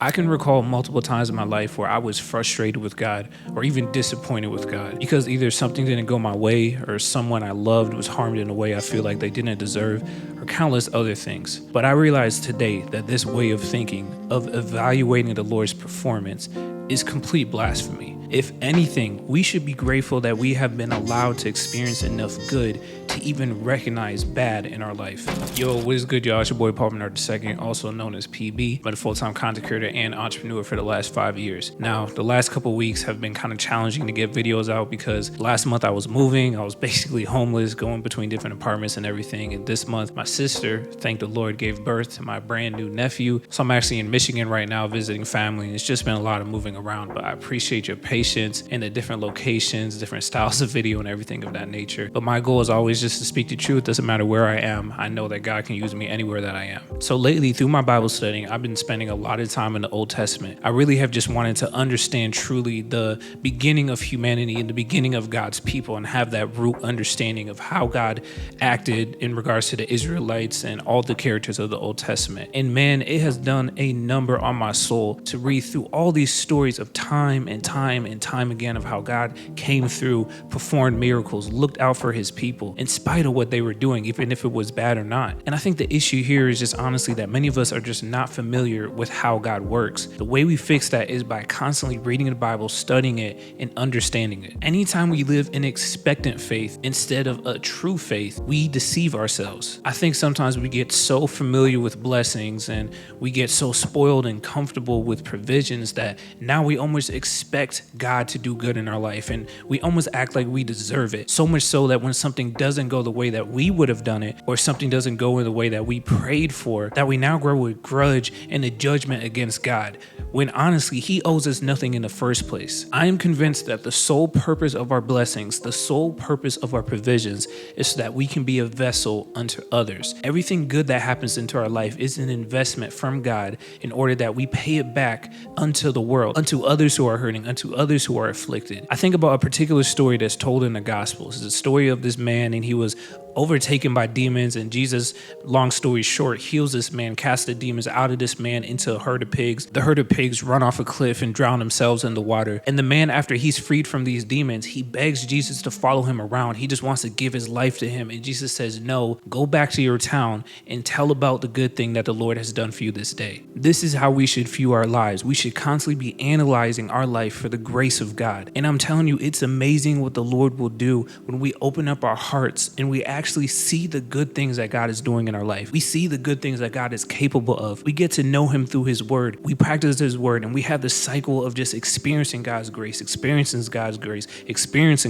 I can recall multiple times in my life where I was frustrated with God or even disappointed with God because either something didn't go my way or someone I loved was harmed in a way I feel like they didn't deserve, or countless other things. But I realized today that this way of thinking, of evaluating the Lord's performance, is complete blasphemy. If anything, we should be grateful that we have been allowed to experience enough good to even recognize bad in our life. Yo, what is good, y'all? It's your boy Paul Bernard II, also known as PB. Been a full-time content creator and entrepreneur for the last 5 years. Now, the last couple weeks have been kind of challenging to get videos out because last month I was moving. I was basically homeless, going between different apartments and everything. And this month, my sister, thank the Lord, gave birth to my brand new nephew. So I'm actually in Michigan right now visiting family. And it's just been a lot of moving around, but I appreciate your patience in the different locations, different styles of video and everything of that nature. But my goal is always just to speak the truth. Doesn't matter where I am. I know that God can use me anywhere that I am. So lately, through my Bible studying, I've been spending a lot of time in the Old Testament. I really have just wanted to understand truly the beginning of humanity and the beginning of God's people and have that root understanding of how God acted in regards to the Israelites and all the characters of the Old Testament. And man, it has done a number on my soul to read through all these stories of time and time and time again of how God came through, performed miracles, looked out for his people in spite of what they were doing, even if it was bad or not. And I think the issue here is just honestly that many of us are just not familiar with how God works. The way we fix that is by constantly reading the Bible, studying it, and understanding it. Anytime we live in expectant faith instead of a true faith, we deceive ourselves. I think sometimes we get so familiar with blessings and we get so spoiled and comfortable with provisions that now we almost expect God to do good in our life and we almost act like we deserve it. So much so that when something doesn't go the way that we would have done it, or something doesn't go in the way that we prayed for, that we now grow a grudge and a judgment against God, when honestly, he owes us nothing in the first place. I am convinced that the sole purpose of our blessings, the sole purpose of our provisions is so that we can be a vessel unto others. Everything good that happens into our life is an investment from God in order that we pay it back unto the world, unto others who are hurting, unto others who are afflicted. I think about a particular story that's told in the Gospels. It's a story of this man and he was overtaken by demons, and Jesus, long story short, heals this man, casts the demons out of this man into a herd of pigs. The herd of pigs run off a cliff and drown themselves in the water. And the man, after he's freed from these demons, he begs Jesus to follow him around. He just wants to give his life to him. And Jesus says, no, go back to your town and tell about the good thing that the Lord has done for you this day. This is how we should view our lives. We should constantly be analyzing our life for the grace of God. And I'm telling you, it's amazing what the Lord will do when we open up our hearts and we actually see the good things that God is doing in our life. We see the good things that God is capable of. We get to know him through his word. We practice his word and we have this cycle of just experiencing God's grace, experiencing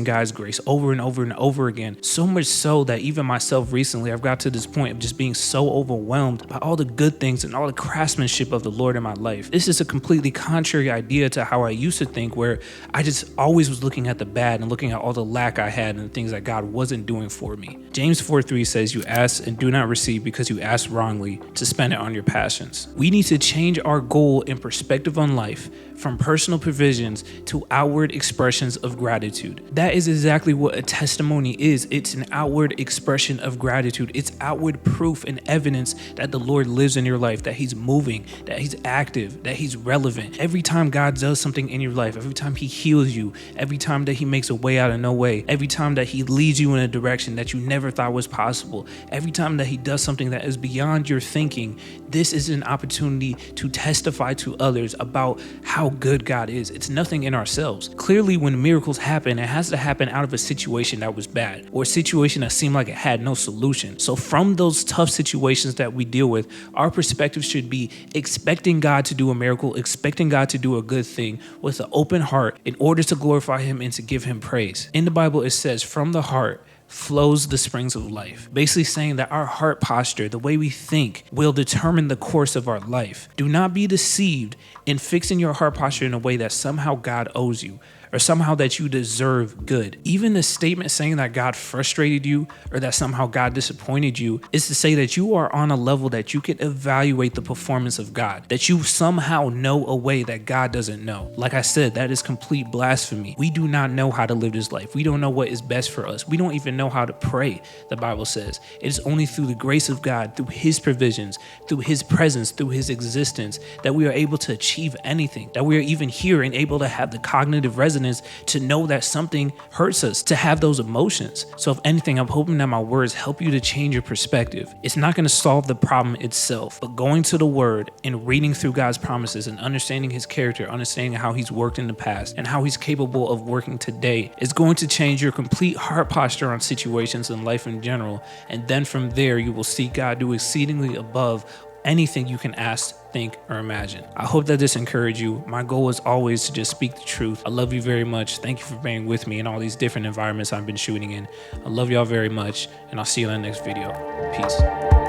God's grace over and over and over again. So much so that even myself recently, I've got to this point of just being so overwhelmed by all the good things and all the craftsmanship of the Lord in my life. This is a completely contrary idea to how I used to think, where I just always was looking at the bad and looking at all the lack I had and the things that God wasn't doing for me. James 4:3 says, you ask and do not receive because you ask wrongly to spend it on your passions. We need to change our goal and perspective on life from personal provisions to outward expressions of gratitude. That is exactly what a testimony is. It's an outward expression of gratitude. It's outward proof and evidence that the Lord lives in your life, that he's moving, that he's active, that he's relevant. Every time God does something in your life, every time he heals you, every time that he makes a way out of no way, every time that he leads you in a direction that you never thought was possible, every time that he does something that is beyond your thinking, this is an opportunity to testify to others about how good God is. It's nothing in ourselves. Clearly, when miracles happen, it has to happen out of a situation that was bad or a situation that seemed like it had no solution. So from those tough situations that we deal with, our perspective should be expecting God to do a miracle, expecting God to do a good thing with an open heart in order to glorify him and to give him praise. In the Bible, it says, from the heart flows the springs of life. Basically saying that our heart posture, the way we think, will determine the course of our life. Do not be deceived in fixing your heart posture in a way that somehow God owes you. or somehow that you deserve good. Even the statement saying that God frustrated you or that somehow God disappointed you is to say that you are on a level that you can evaluate the performance of God, that you somehow know a way that God doesn't know. Like I said, that is complete blasphemy. We do not know how to live this life. We don't know what is best for us. We don't even know how to pray, the Bible says. It is only through the grace of God, through his provisions, through his presence, through his existence, that we are able to achieve anything, that we are even here and able to have the cognitive resonance to know that something hurts us, to have those emotions. So if anything, I'm hoping that my words help you to change your perspective. It's not going to solve the problem itself, but going to the word and reading through God's promises and understanding his character, understanding how he's worked in the past and how he's capable of working today is going to change your complete heart posture on situations in life in general. And then from there, you will see God do exceedingly above anything you can ask, think, or imagine. I hope that this encouraged you. My goal is always to just speak the truth. I love you very much. Thank you for being with me in all these different environments I've been shooting in. I love y'all very much, and I'll see you in the next video. Peace.